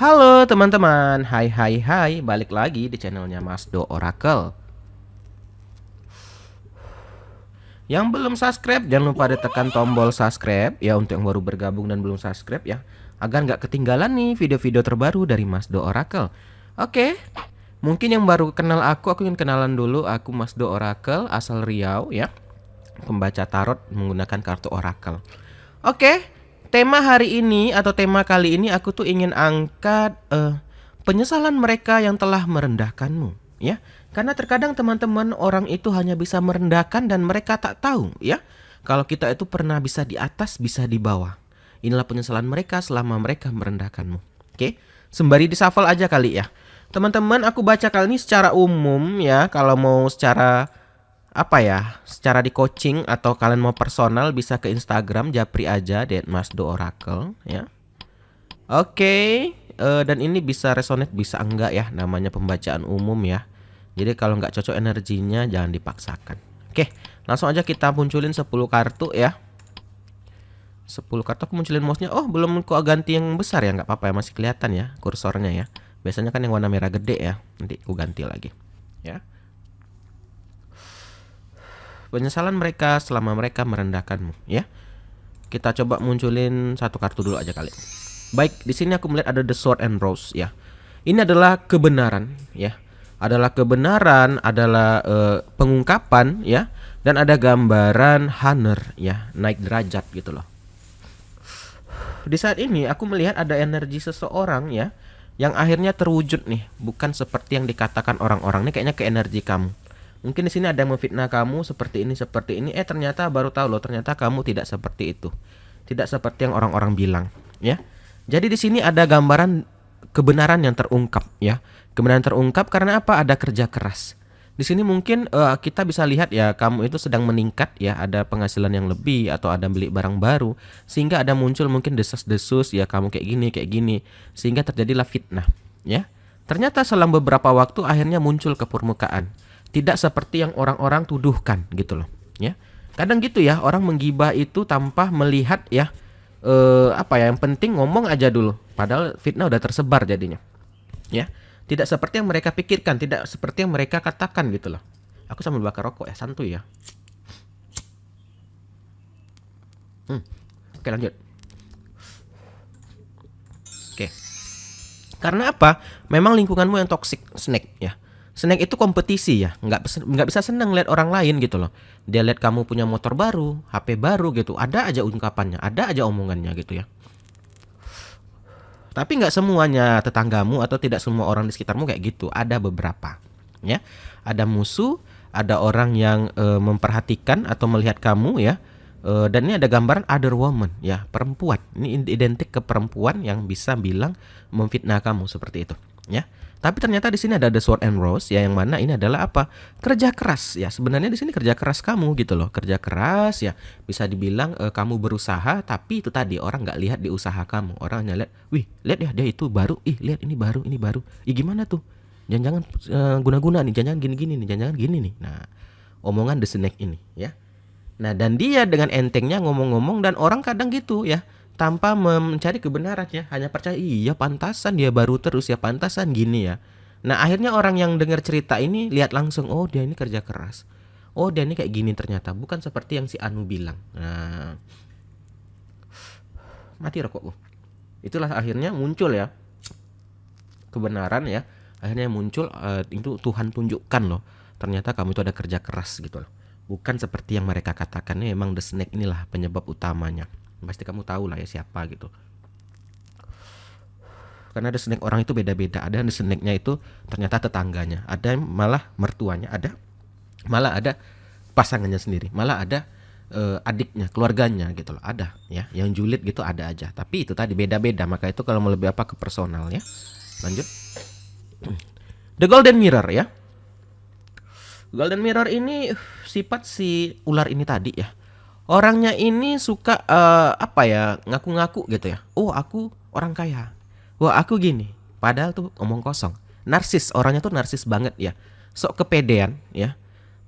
Halo teman-teman, hai hai hai, balik lagi di channelnya Mas Do Oracle. Yang belum subscribe, jangan lupa ditekan tombol subscribe ya untuk yang baru bergabung dan belum subscribe ya, agar nggak ketinggalan nih video-video terbaru dari Mas Do Oracle. Oke, mungkin yang baru kenal aku ingin kenalan dulu. Aku Mas Do Oracle, asal Riau ya, pembaca tarot menggunakan kartu Oracle. Oke, tema hari ini atau tema kali ini aku tuh ingin angkat penyesalan mereka yang telah merendahkanmu, ya. Karena terkadang teman-teman orang itu hanya bisa merendahkan dan mereka tak tahu, ya. Kalau kita itu pernah bisa di atas, bisa di bawah. Inilah penyesalan mereka selama mereka merendahkanmu. Oke, sembari disafal aja kali ya. Teman-teman, aku baca kali ini secara umum ya. Kalau mau secara apa ya, secara di coaching atau kalian mau personal bisa ke Instagram Japri aja @masdooracle ya. Oke, dan ini bisa resonate bisa enggak ya, namanya pembacaan umum ya. Jadi kalau nggak cocok energinya jangan dipaksakan. Oke, langsung aja kita munculin 10 kartu ya. 10 kartu aku munculin mouse-nya. Oh, belum ku ganti yang besar ya, nggak apa-apa ya, masih kelihatan ya kursornya ya. Biasanya kan yang warna merah gede ya. Nanti ku ganti lagi ya. Penyesalan mereka selama mereka merendahkanmu ya. Kita coba munculin satu kartu dulu aja kali. Baik, di sini aku melihat ada The Sword and Rose ya. Ini adalah kebenaran ya. Adalah kebenaran, adalah pengungkapan ya, dan ada gambaran Hunter ya, naik derajat gitu loh. Di saat ini aku melihat ada energi seseorang ya yang akhirnya terwujud nih, bukan seperti yang dikatakan orang-orang. Ini kayaknya ke energi kamu. Mungkin di sini ada yang memfitnah kamu seperti ini seperti ini. Ternyata baru tahu loh, ternyata kamu tidak seperti itu. Tidak seperti yang orang-orang bilang, ya. Jadi di sini ada gambaran kebenaran yang terungkap, ya. Kebenaran terungkap karena apa? Ada kerja keras. Di sini mungkin kita bisa lihat ya, kamu itu sedang meningkat ya, ada penghasilan yang lebih atau ada beli barang baru sehingga ada muncul mungkin desas-desus ya, kamu kayak gini sehingga terjadilah fitnah, ya. Ternyata selang beberapa waktu akhirnya muncul ke permukaan. Tidak seperti yang orang-orang tuduhkan gitu loh, ya. Kadang gitu ya, orang menggibah itu tanpa melihat ya, apa ya, yang penting ngomong aja dulu. Padahal fitnah udah tersebar jadinya, ya. Tidak seperti yang mereka pikirkan, tidak seperti yang mereka katakan gitu loh. Aku sambil bakar rokok ya, santuy ya. Oke, lanjut. Oke. Karena apa? Memang lingkunganmu yang toxic, Snake ya. Snake itu kompetisi ya, nggak bisa senang lihat orang lain gitu loh. Dia lihat kamu punya motor baru, HP baru gitu, ada aja ungkapannya, ada aja omongannya gitu ya. Tapi nggak semuanya tetanggamu atau tidak semua orang di sekitarmu kayak gitu, ada beberapa, ya. Ada musuh, ada orang yang memperhatikan atau melihat kamu ya. Dan ini ada gambaran other woman ya, perempuan. Ini identik ke perempuan yang bisa bilang memfitnah kamu seperti itu, ya. Tapi ternyata di sini ada The Sword and Rose ya, yang mana ini adalah apa? Kerja keras ya. Sebenarnya di sini kerja keras kamu gitu loh. Kerja keras ya. Bisa dibilang kamu berusaha, tapi itu tadi orang nggak lihat di usaha kamu. Orang hanya lihat, wih, lihat ya dia itu baru. Ih, lihat ini baru, ini baru. Ih, gimana tuh? Jangan-jangan guna-guna nih, jangan-jangan gini-gini nih, jangan-jangan gini nih. Nah, omongan The Snake ini ya. Nah, dan dia dengan entengnya ngomong-ngomong, dan orang kadang gitu ya, tanpa mencari kebenaran ya, hanya percaya iya pantasan dia baru terus ya, pantasan gini ya. Nah, akhirnya orang yang dengar cerita ini lihat langsung, oh dia ini kerja keras. Oh dia ini kayak gini ternyata, bukan seperti yang si Anu bilang. Nah, mati rokokku. Itulah akhirnya muncul ya kebenaran ya. Akhirnya muncul itu Tuhan tunjukkan loh. Ternyata kamu itu ada kerja keras gitu loh. Bukan seperti yang mereka katakan. Memang The Snake inilah penyebab utamanya. Pasti kamu tahu lah ya siapa gitu. Karena The Snake orang itu beda-beda. Ada The Snake-nya itu ternyata tetangganya, ada malah mertuanya, ada malah ada pasangannya sendiri, malah ada adiknya, keluarganya gitu loh. Ada ya, yang julid gitu ada aja. Tapi itu tadi beda-beda. Maka itu kalau mau lebih apa ke personal ya. Lanjut. The Golden Mirror ya. Golden Mirror ini sifat si ular ini tadi ya. Orangnya ini suka apa ya, ngaku-ngaku gitu ya. Oh aku orang kaya. Wah aku gini. Padahal tuh omong kosong. Narsis, orangnya tuh narsis banget ya. Sok kepedean ya.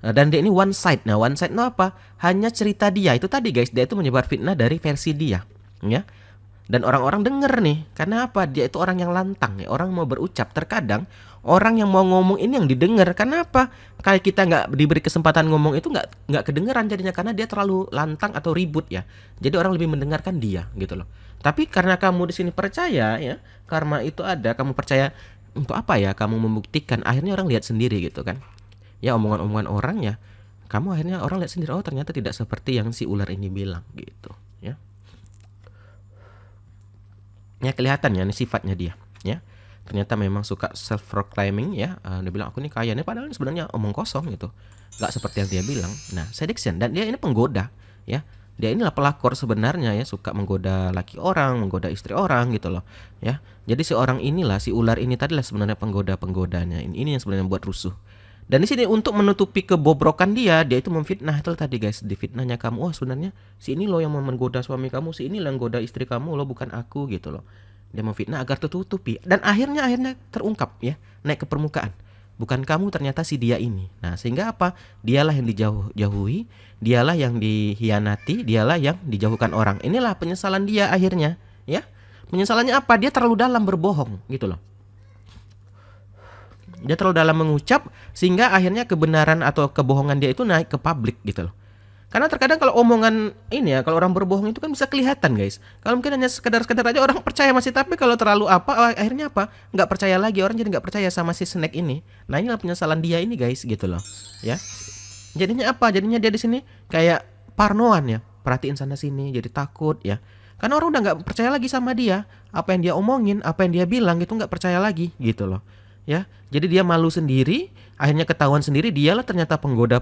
Dan dia ini one side. Nah one side itu apa? Hanya cerita dia. Itu tadi guys, dia itu menyebar fitnah dari versi dia ya. Dan orang-orang denger nih, karena apa? Dia itu orang yang lantang ya, orang mau berucap. Terkadang orang yang mau ngomong ini yang didengar. Karena apa? Kayak kita nggak diberi kesempatan ngomong itu nggak kedengeran jadinya karena dia terlalu lantang atau ribut ya. Jadi orang lebih mendengarkan dia gitu loh. Tapi karena kamu di sini percaya ya, karma itu ada, kamu percaya untuk apa ya? Kamu membuktikan, akhirnya orang lihat sendiri gitu kan. Ya omongan-omongan orang ya, kamu akhirnya orang lihat sendiri, oh ternyata tidak seperti yang si ular ini bilang gitu ya. Ya kelihatan ya nih sifatnya dia ya, ternyata memang suka self proclaiming ya. Dia bilang aku nih kaya nih, padahal sebenarnya omong kosong gitu, nggak seperti yang dia bilang. Nah seduction, dan dia ini penggoda ya, dia inilah pelakor sebenarnya ya, suka menggoda laki orang, menggoda istri orang gitu loh ya. Jadi si orang inilah, si ular ini tadilah sebenarnya penggodanya, ini yang sebenarnya buat rusuh. Dan di sini untuk menutupi kebobrokan dia itu memfitnah itu tadi guys, difitnahnya kamu. Oh sebenarnya si ini loh yang menggoda suami kamu, si ini yang menggoda istri kamu loh, bukan aku gitu loh. Dia memfitnah agar tertutupi, dan akhirnya terungkap ya, naik ke permukaan. Bukan kamu, ternyata si dia ini. Nah sehingga apa? Dialah yang dijauhi, dialah yang dihianati, dialah yang dijauhkan orang. Inilah penyesalan dia akhirnya ya. Penyesalannya apa? Dia terlalu dalam berbohong gitu loh. Dia terlalu dalam mengucap sehingga akhirnya kebenaran atau kebohongan dia itu naik ke publik gitu loh. Karena terkadang kalau omongan ini ya, kalau orang berbohong itu kan bisa kelihatan guys. Kalau mungkin hanya sekedar aja orang percaya masih, tapi kalau terlalu akhirnya apa? Nggak percaya lagi, orang jadi nggak percaya sama si snack ini. Nah inilah penyesalan dia ini guys gitu loh ya. Jadinya apa? Jadinya dia di sini kayak parnoan ya, perhatiin sana sini, jadi takut ya. Karena orang udah nggak percaya lagi sama dia, apa yang dia omongin, apa yang dia bilang itu nggak percaya lagi gitu loh ya. Jadi dia malu sendiri, akhirnya ketahuan sendiri dialah ternyata penggoda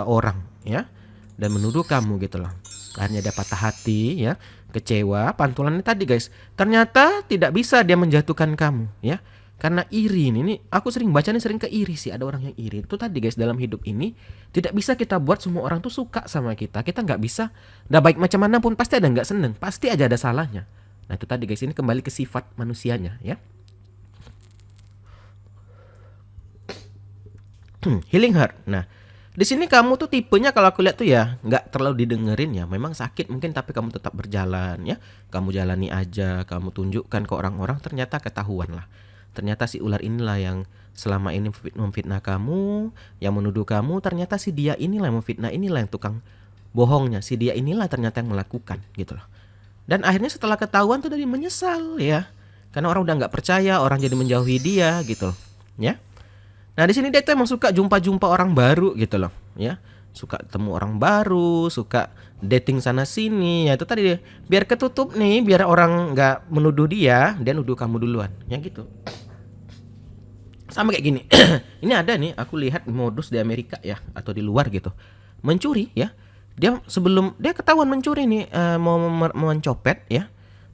orang ya, dan menuduh kamu gitu loh. Akhirnya dia patah hati ya, kecewa. Pantulannya tadi guys, ternyata tidak bisa dia menjatuhkan kamu ya, karena iri. Ini aku sering baca nih, sering ke iri sih, ada orang yang iri. Itu tadi guys, dalam hidup ini tidak bisa kita buat semua orang tuh suka sama kita. Kita nggak bisa, udah baik macam mana pun pasti ada nggak seneng, pasti aja ada salahnya. Nah itu tadi guys, ini kembali ke sifat manusianya ya. Healing heart. Nah, di sini kamu tuh tipenya kalau aku lihat tuh ya nggak terlalu didengerin ya. Memang sakit mungkin, tapi kamu tetap berjalan ya. Kamu jalani aja, kamu tunjukkan ke orang-orang, ternyata ketahuan lah. Ternyata si ular inilah yang selama ini memfitnah kamu, yang menuduh kamu. Ternyata si dia inilah yang memfitnah, inilah yang tukang bohongnya. Si dia inilah ternyata yang melakukan gitu loh. Dan akhirnya setelah ketahuan tuh tadi menyesal ya. Karena orang udah nggak percaya, orang jadi menjauhi dia gitu loh ya. Nah di sini dia tuh emang suka jumpa orang baru gitu loh ya, suka temu orang baru, suka dating sana sini ya. Itu tadi biar ketutup nih, biar orang nggak menuduh dia nuduh kamu duluan ya gitu. Sama kayak gini. Ini ada nih, aku lihat modus di Amerika ya, atau di luar gitu, mencuri ya. Dia sebelum dia ketahuan mencuri nih, mau mencopet ya,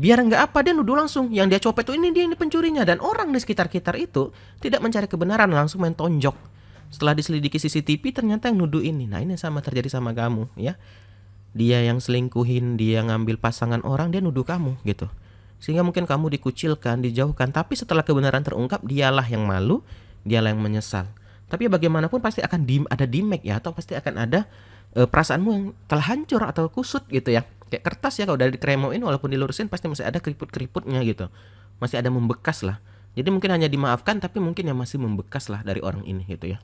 biar nggak apa, dia nuduh langsung yang dia copet tuh ini, dia ini pencurinya. Dan orang di sekitar itu tidak mencari kebenaran, langsung main tonjok. Setelah diselidiki CCTV ternyata yang nuduh ini. Nah ini sama terjadi sama kamu ya. Dia yang selingkuhin, dia ngambil pasangan orang, dia nuduh kamu gitu. Sehingga mungkin kamu dikucilkan, dijauhkan. Tapi setelah kebenaran terungkap, dialah yang malu, dialah yang menyesal. Tapi bagaimanapun pasti akan ada damage ya, atau pasti akan ada perasaanmu yang telah hancur atau kusut gitu ya. Kayak kertas ya, kalau udah dikremoin walaupun dilurusin pasti masih ada keriput-keriputnya gitu. Masih ada membekas lah. Jadi mungkin hanya dimaafkan, tapi mungkin yang masih membekas lah dari orang ini gitu ya.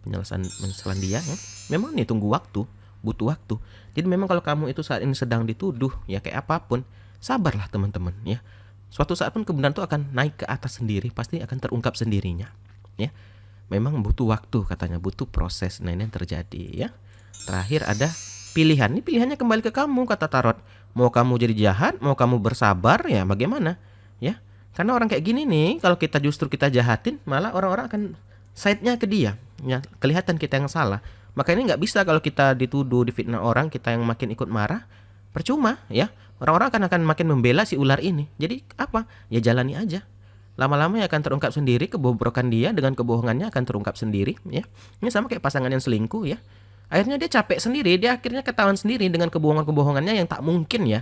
Penyesalan dia ya. Memang nih tunggu waktu, butuh waktu. Jadi memang kalau kamu itu saat ini sedang dituduh ya kayak apapun, sabarlah teman-teman ya. Suatu saat pun kebenaran itu akan naik ke atas sendiri, pasti akan terungkap sendirinya ya. Memang butuh waktu katanya, butuh proses. Nah ini yang terjadi ya. Terakhir ada pilihan. Ini pilihannya kembali ke kamu kata tarot. Mau kamu jadi jahat, mau kamu bersabar ya bagaimana ya. Karena orang kayak gini nih, kalau kita justru kita jahatin, malah orang-orang akan side-nya ke dia ya, kelihatan kita yang salah. Maka ini nggak bisa kalau kita dituduh, difitnah orang, kita yang makin ikut marah, percuma ya. Orang-orang akan makin membela si ular ini. Jadi apa? Ya jalani aja. Lama-lama ya akan terungkap sendiri kebobrokan dia, dengan kebohongannya akan terungkap sendiri ya. Ini sama kayak pasangan yang selingkuh ya. Akhirnya dia capek sendiri, dia akhirnya ketahuan sendiri dengan kebohongan-kebohongannya yang tak mungkin ya.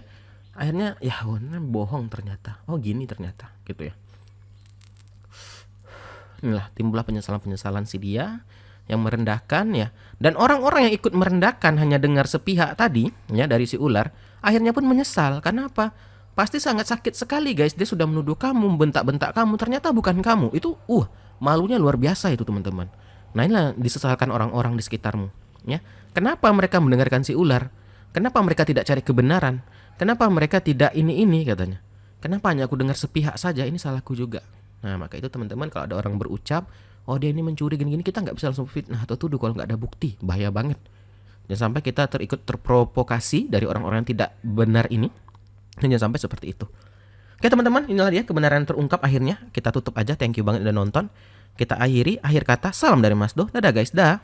Akhirnya ya bohong ternyata. Oh gini ternyata gitu ya. Inilah timbullah penyesalan-penyesalan si dia yang merendahkan ya. Dan orang-orang yang ikut merendahkan hanya dengar sepihak tadi ya dari si ular, akhirnya pun menyesal. Kenapa? Pasti sangat sakit sekali guys. Dia sudah menuduh kamu, bentak-bentak kamu, ternyata bukan kamu. Itu malunya luar biasa itu teman-teman. Nah, inilah disesalkan orang-orang di sekitarmu ya. Kenapa mereka mendengarkan si ular? Kenapa mereka tidak cari kebenaran? Kenapa mereka tidak ini katanya? Kenapa hanya aku dengar sepihak saja? Ini salahku juga. Nah, maka itu teman-teman, kalau ada orang berucap, oh dia ini mencuri gini-gini, kita nggak bisa langsung fitnah atau tuduh kalau nggak ada bukti. Bahaya banget. Jangan sampai kita terikut terprovokasi dari orang-orang yang tidak benar ini. Jangan sampai seperti itu. Oke teman-teman, inilah dia kebenaran terungkap akhirnya. Kita tutup aja. Thank you banget udah nonton. Kita akhiri, akhir kata, salam dari Mas Do. Dadah guys, dah.